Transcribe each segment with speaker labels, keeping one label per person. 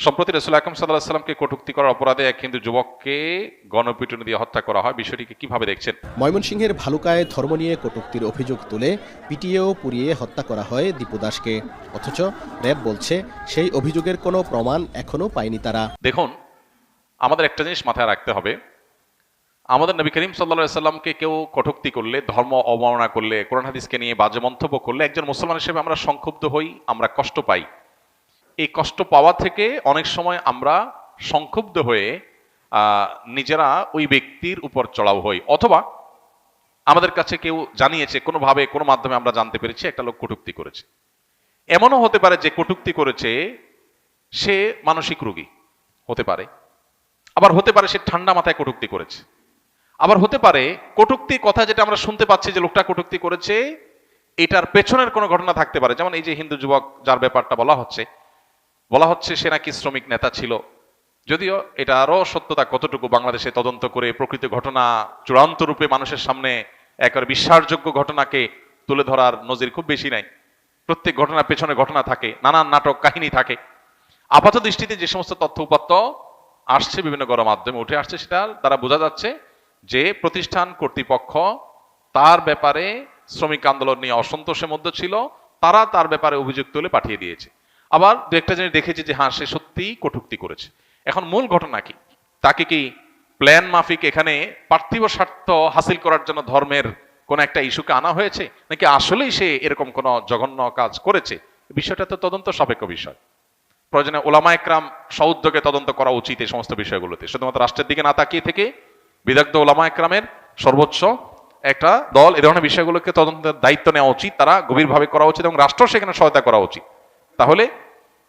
Speaker 1: সম্প্রতি রাসূল আকরাম সাল্লাল্লাহু আলাইহি ওয়াসাল্লামকে কটূক্তি করার অপরাধে এক হিন্দু যুবককে গণপিটুনি দিয়ে হত্যা করা হয়। বিষয়টিকে কিভাবে দেখছেন?
Speaker 2: ময়মনসিংহের ভালুকায় ধর্ম নিয়ে কটূক্তির অভিযোগ তুলে পিটিয়ে ও পুড়িয়ে হত্যা করা হয় দীপু দাসকে। অথচ র্যাব বলছে সেই অভিযোগের কোনো প্রমাণ এখনো পায়নি তারা।
Speaker 1: দেখুন, আমাদের একটা জিনিস মাথায় রাখতে হবে, আমাদের নবী করিম সাল্লাল্লাহু আলাইহি ওয়াসাল্লামকে কেউ কটূক্তি করলে, ধর্ম অবমাননা করলে, কোরআন হাদিসকে নিয়ে বাজে মন্তব্য করলে একজন মুসলমান হিসেবে আমরা সংক্ষুব্ধ হই, আমরা কষ্ট পাই। এই কষ্ট পাওয়া থেকে অনেক সময় আমরা সংক্ষুব্ধ হয়ে নিজেরা ওই ব্যক্তির উপর চড়াও হই, অথবা আমাদের কাছে কেউ জানিয়েছে, কোনোভাবে কোনো মাধ্যমে আমরা জানতে পেরেছি একটা লোক কটূক্তি করেছে। এমনও হতে পারে যে কটূক্তি করেছে সে মানসিক রোগী হতে পারে, আবার হতে পারে সে ঠান্ডা মাথায় কটূক্তি করেছে, আবার হতে পারে কটূক্তির কথা যেটা আমরা শুনতে পাচ্ছি যে লোকটা কটূক্তি করেছে এটার পেছনের কোনো ঘটনা থাকতে পারে। যেমন এই যে হিন্দু যুবক যার ব্যাপারটা বলা হচ্ছে সে নাকি শ্রমিক নেতা ছিল, যদিও এটা আরো সত্যতা কতটুকু বাংলাদেশে তদন্ত করে প্রকৃত ঘটনা চূড়ান্ত রূপে মানুষের সামনে একবার বিশ্বাসযোগ্য ঘটনাকে তুলে ধরার নজির খুব বেশি নাই। প্রত্যেক ঘটনার পেছনে ঘটনা থাকে, নানান নাটক কাহিনী থাকে। আপাত দৃষ্টিতে যে সমস্ত তথ্য উপাত্ত আসছে বিভিন্ন গণমাধ্যমে উঠে আসছে, সেটা দ্বারা বোঝা যাচ্ছে যে প্রতিষ্ঠান কর্তৃপক্ষ তার ব্যাপারে শ্রমিক আন্দোলন নিয়ে অসন্তোষের মধ্যে ছিল, তারা তার ব্যাপারে অভিযোগ তুলে পাঠিয়ে দিয়েছে। আবার দু একটা জিনিস দেখেছি যে হ্যাঁ, সে সত্যিই কটূক্তি করেছে। এখন মূল ঘটনা কি? তাকে কি প্ল্যান মাফিক এখানে পার্থিব স্বার্থ হাসিল করার জন্য ধর্মের কোন একটা ইস্যুকে আনা হয়েছে, নাকি আসলেই সে এরকম কোন জঘন্য কাজ করেছে? বিষয়টা তো তদন্ত সাপেক্ষ বিষয়। প্রয়োজনে ওলামা একরাম সউদ্যোগে তদন্ত করা উচিত এই সমস্ত বিষয়গুলোতে, শুধুমাত্র রাষ্ট্রের দিকে না তাকিয়ে থেকে বিদগ্ধ ওলামা একরামের সর্বোচ্চ একটা দল এই ধরনের বিষয়গুলোকে তদন্তের দায়িত্ব নেওয়া উচিত, তারা গভীরভাবে করা উচিত এবং রাষ্ট্র সেখানে সহায়তা করা উচিত।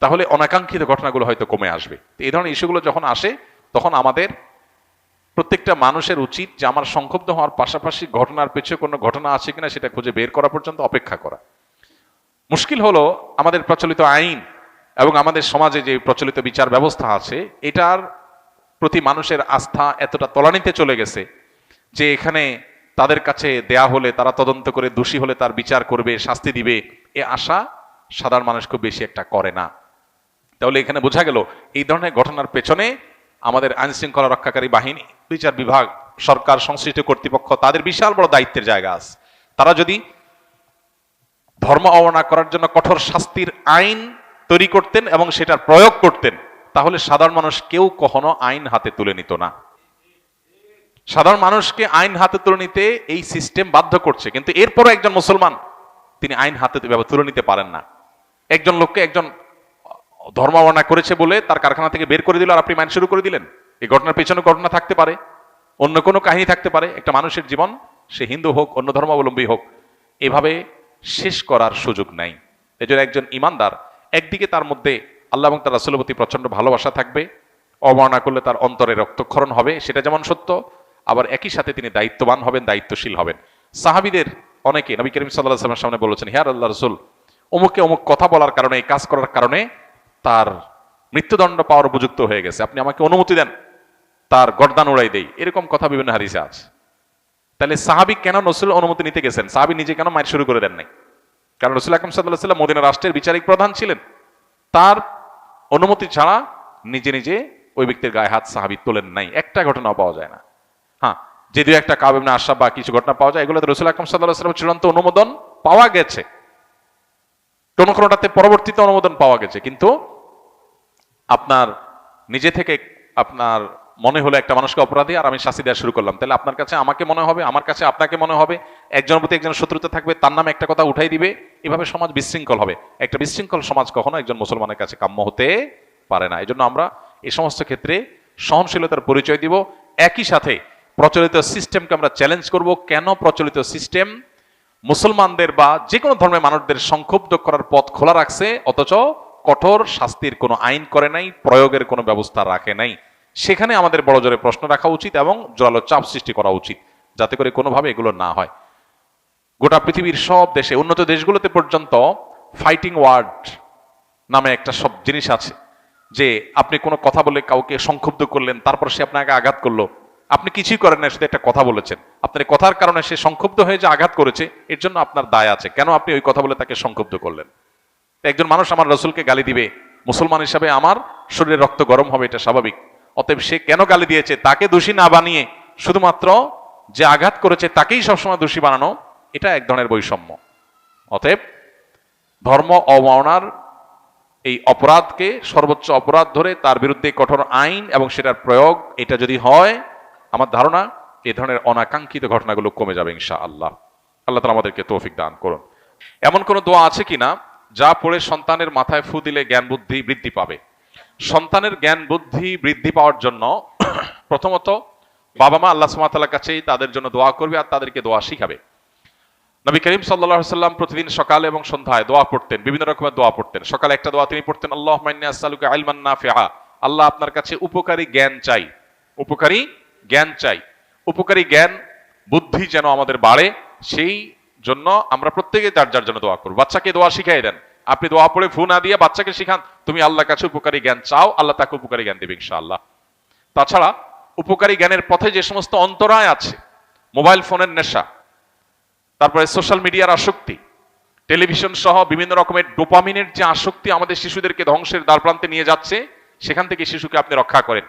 Speaker 1: তাহলে অনাকাঙ্ক্ষিত ঘটনাগুলো হয়তো কমে আসবে। এই ধরনের ইস্যুগুলো যখন আসে তখন আমাদের প্রত্যেকটা মানুষের উচিত যে আমার সংক্ষুব্ধ হওয়ার পাশাপাশি ঘটনার পেছনে কোনো ঘটনা আছে কিনা সেটা খুঁজে বের করা পর্যন্ত অপেক্ষা করা। মুশকিল হলো আমাদের প্রচলিত আইন এবং আমাদের সমাজে যে প্রচলিত বিচার ব্যবস্থা আছে এটার প্রতি মানুষের আস্থা এতটা তলানিতে চলে গেছে যে এখানে তাদের কাছে দেয়া হলে তারা তদন্ত করে দোষী হলে তার বিচার করবে, শাস্তি দিবে, এ আশা সাধারণ মানুষ খুব বেশি একটা করে না। তাহলে এখানে বোঝা গেল এই ধরনের ঘটনার পেছনে আমাদের আইন শৃঙ্খলা রক্ষাকারী বাহিনী, বিচার বিভাগ, সরকার, সংশ্লিষ্ট কর্তৃপক্ষ তাদের বিশাল বড় দায়িত্বের জায়গা আছে। তারা যদি ধর্ম অবমাননা করার জন্য কঠোর শাস্তির আইন তৈরি করতেন এবং সেটার প্রয়োগ করতেন, তাহলে সাধারণ মানুষ কেউ কখনো আইন হাতে তুলে নিত না। সাধারণ মানুষকে আইন হাতে তুলে নিতে এই সিস্টেম বাধ্য করছে, কিন্তু এরপরও একজন মুসলমান তিনি আইন হাতে তুলে নিতে পারেন না। একজন লোককে একজন ধর্ম অবমাননা করেছে বলে তার কারখানা থেকে বের করে দিল আর আপনি মাইন শুরু করে দিলেন। এই ঘটনার পেছনে ঘটনা থাকতে পারে, অন্য কোনো কাহিনী থাকতে পারে। একটা মানুষের জীবন, সে হিন্দু হোক অন্য ধর্মাবলম্বী হোক, এভাবে শেষ করার সুযোগ নাই। এজন্য একজন ইমানদার একদিকে তার মধ্যে আল্লাহ এবং তার রাসূলের প্রতি প্রচন্ড ভালোবাসা থাকবে, অবমাননা করলে তার অন্তরে রক্তক্ষরণ হবে, সেটা যেমন সত্য, আবার একই সাথে তিনি দায়িত্ববান হবেন, দায়িত্বশীল হবেন। সাহাবীদের অনেকে নবী করিম সাল্লাল্লাহু আলাইহি ওয়াসাল্লামের সামনে বলেছেন, হে আল্লাহর রাসূল, অমুককে অমুক কথা বলার কারণে, এই কাজ করার কারণে তার মৃত্যুদণ্ড পাওয়ার উপযুক্ত হয়ে গেছে, আপনি আমাকে অনুমতি দেন তার গর্দান উড়াই দেই, এরকম কথা বিভিন্ন হাদিসে আছে। তাহলে সাহাবী কেন রাসূলের অনুমতি নিতে গেছেন? সাহাবী নিজে কেন মাইর শুরু করে দেন নাই? কারণ রাসূল আকরাম সাল্লাল্লাহু আলাইহি ওয়াসাল্লাম মদিনা রাষ্ট্রের বিচারিক প্রধান ছিলেন, তার অনুমতি ছাড়া নিজে নিজে ওই ব্যক্তির গায়ে হাত সাহাবী তোলেন নাই। একটা ঘটনাও পাওয়া যায় না। হ্যাঁ, যে দু একটা কাব ইবনে আশরাফ বা কিছু ঘটনা পাওয়া যায়, এগুলোতে রাসূল আকরাম সাল্লাল্লাহু আলাইহি ওয়াসাল্লামের চূড়ান্ত অনুমোদন পাওয়া গেছে, কোনোটাতে পরবর্তীতে অনুমোদন পাওয়া গেছে। কিন্তু আপনার নিজে থেকে আপনার মনে হলো একটা মানুষকে অপরাধী আর আমি শাস্তি দেওয়া শুরু করলাম, তাহলে আপনার কাছে আমাকে মনে হবে, আমার কাছে আপনাকে মনে হবে, একজনের প্রতি একজনের শত্রুতা থাকবে, তার নামে একটা কথা উঠাই দিবে, এভাবে সমাজ বিশৃঙ্খল হবে। একটা বিশৃঙ্খল সমাজ কখনো একজন মুসলমানের কাছে কাম্য হতে পারে না। এই জন্য আমরা এই সমস্ত ক্ষেত্রে সহনশীলতার পরিচয় দিব, একই সাথে প্রচলিত সিস্টেমকে আমরা চ্যালেঞ্জ করব। কেন প্রচলিত সিস্টেম মুসলমানদের বা যে কোনো ধর্মের মানুষদের সংক্ষুব্ধ করার পথ খোলা রাখছে, অথচ কঠোর শাস্তির কোনো আইন করে নাই, প্রয়োগের কোনো ব্যবস্থা রাখে নাই? সেখানে আমাদের বড় জোরে প্রশ্ন রাখা উচিত এবং জোরালো চাপ সৃষ্টি করা উচিত, যাতে করে কোনোভাবে এগুলো না হয়। গোটা পৃথিবীর সব দেশে, উন্নত দেশগুলোতে পর্যন্ত ফাইটিং ওয়ার্ড নামে একটা সব জিনিস আছে, যে আপনি কোনো কথা বলে কাউকে সংক্ষুব্ধ করলেন, তারপর সে আপনাকে আঘাত করলো, আপনি কিছুই করেন না, শুধু একটা কথা বলেছেন, আপনার কথার কারণে সে সংক্ষুব্ধ হয়ে যে আঘাত করেছে, এর জন্য আপনার দায় আছে। কেন আপনি ওই কথা বলে তাকে সংক্ষুব্ধ করলেন? একজন মানুষ আমার রাসূলকে গালি দিবে, মুসলমান হিসাবে আমার শরীরে রক্ত গরম হবে, এটা স্বাভাবিক। অতএব সে কেন গালি দিয়েছে তাকে দোষী না বানিয়ে শুধুমাত্র যে আঘাত করেছে তাকেই সবসময় দোষী বানানো, এটা এক ধরনের বৈষম্য। অতএব ধর্ম অবমাননার এই অপরাধকে সর্বোচ্চ অপরাধ ধরে তার বিরুদ্ধে কঠোর আইন এবং সেটার প্রয়োগ, এটা যদি হয়, আমার ধারণা এই ধরনের অনাকাঙ্ক্ষিত ঘটনাগুলো কমে যাবে ইনশাআল্লাহ। আল্লাহ তাআলা আমাদেরকে তৌফিক দান করুন। এমন কোন দোয়া আছে কিনা যা পড়ে সন্তানের মাথায় ফু দিলে জ্ঞান বুদ্ধি বৃদ্ধি পাবে? সন্তানের জ্ঞান বুদ্ধি বৃদ্ধি পাওয়ার জন্য প্রথমত বাবা মা আল্লাহ সুবহানাহু ওয়া তাআলার কাছেই তাদের জন্য দোয়া করবে আর তাদেরকে দোয়া শিখাবে। নবী করিম সাল্লাল্লাহু আলাইহি ওয়াসাল্লাম প্রতিদিন সকালে এবং সন্ধ্যায় দোয়া পড়তেন, বিভিন্ন রকমের দোয়া পড়তেন। সকালে একটা দোয়া তিনি পড়তেন, আল্লাহুম্মা ইন্নী আসআলুকা ইলমান নাফিআ, আল্লাহ আপনার কাছে উপকারী জ্ঞান চাই, উপকারী জ্ঞান চাই। উপকারী জ্ঞান বুদ্ধি যেন আমাদের বাড়ে, সেই জন্য আমরা প্রত্যেকে যার যার জন্য দোয়া করব। বাচ্চাকে দোয়া শিখাই দেন, আপনি দোয়া পড়ে ফু না দিয়ে বাচ্চাকে শিখান তুমি আল্লাহর কাছে উপকারী জ্ঞান চাও, আল্লাহ তাকে উপকারী জ্ঞান দেবে ইনশাআল্লাহ। তাছাড়া উপকারী জ্ঞানের পথে যে সমস্ত অন্তরায় আছে, মোবাইল ফোনের নেশা, তারপরে সোশ্যাল মিডিয়ার আসক্তি, টেলিভিশন সহ বিভিন্ন রকমের ডোপামিনের যে আসক্তি আমাদের শিশুদেরকে ধ্বংসের দ্বারপ্রান্তে নিয়ে যাচ্ছে, সেখান থেকে শিশুকে আপনি রক্ষা করেন,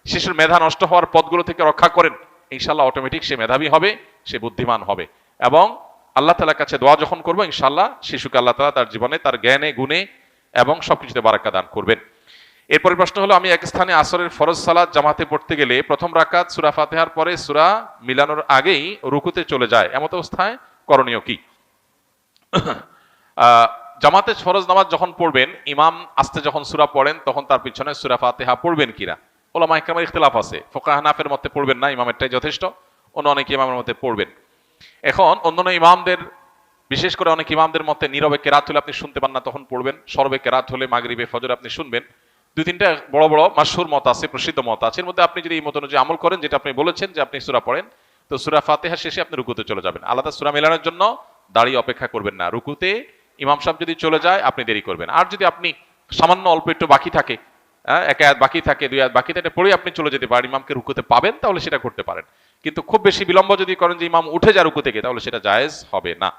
Speaker 1: শিশুর মেধা নষ্ট হওয়ার পথগুলো থেকে রক্ষা করেন, ইনশাআল্লাহ অটোমেটিক সে মেধাবী হবে, সে বুদ্ধিমান হবে। এবং আল্লাহ তাআলার কাছে দোয়া যখন করবো ইনশাআল্লাহ শিশুকে আল্লাহ তাআলা তার জীবনে তার জ্ঞানে গুণে এবং সবকিছুতে বারাকা দান করবেন। এরপরের প্রশ্ন হলো, আমি এক স্থানে আসরের ফরজ সালাত জামাতে পড়তে গেলে প্রথম রাকাত সূরা ফাতিহার পরে সূরা মিলানোর আগেই রুকুতে চলে যায়, এমত অবস্থায় করণীয় কি? জামাতে ফরজ নামাজ যখন পড়বেন, ইমাম আস্তে যখন সূরা পড়েন তখন তার পিছনে সূরা ফাতিহা পড়বেন কিনা উলামা ইকরামের ইখতিলাফ আছে। ফুকাহা হানাফির মতে পড়বেন না, ইমামেরটাই যথেষ্ট। অন্য অনেক ইমামের মতে পড়বেন। এখন অন্যান্য ইমামদের, বিশেষ করে অনেক ইমামদের মতে নীরবে কেরাত হলে আপনি শুনতে পান না তখন পড়বেন, সরবে কেরাত হলে মাগরিবে ফজরে আপনি শুনবেন। দুই তিনটা বড় বড় মাশহুর মত আছে, প্রসিদ্ধ মত আছে। এর মধ্যে আপনি যদি এই মত অনুযায়ী আমল করেন, যেটা আপনি বলেছেন যে আপনি সূরা পড়েন, তো সূরা ফাতিহা শেষে আপনি রুকুতে চলে যাবেন। আলাদা সূরা মেলানোর জন্য দাঁড়িয়ে অপেক্ষা করবেন না। রুকুতে ইমাম সাহেব যদি চলে যায় আপনি দেরি করবেন। আর যদি আপনি সামান্য অল্প একটু বাকি থাকে, এক আয়াত বাকি থাকে, দুই আয়াত বাকি থাকে, পড়ে আপনি চলে যেতে পারেন, ইমামকে রুকুতে পাবেন, তাহলে সেটা করতে পারেন। কিন্তু খুব বেশি বিলম্ব যদি করেন যে ইমাম উঠে যায় রুকু থেকে, তাহলে সেটা জায়েজ হবে না।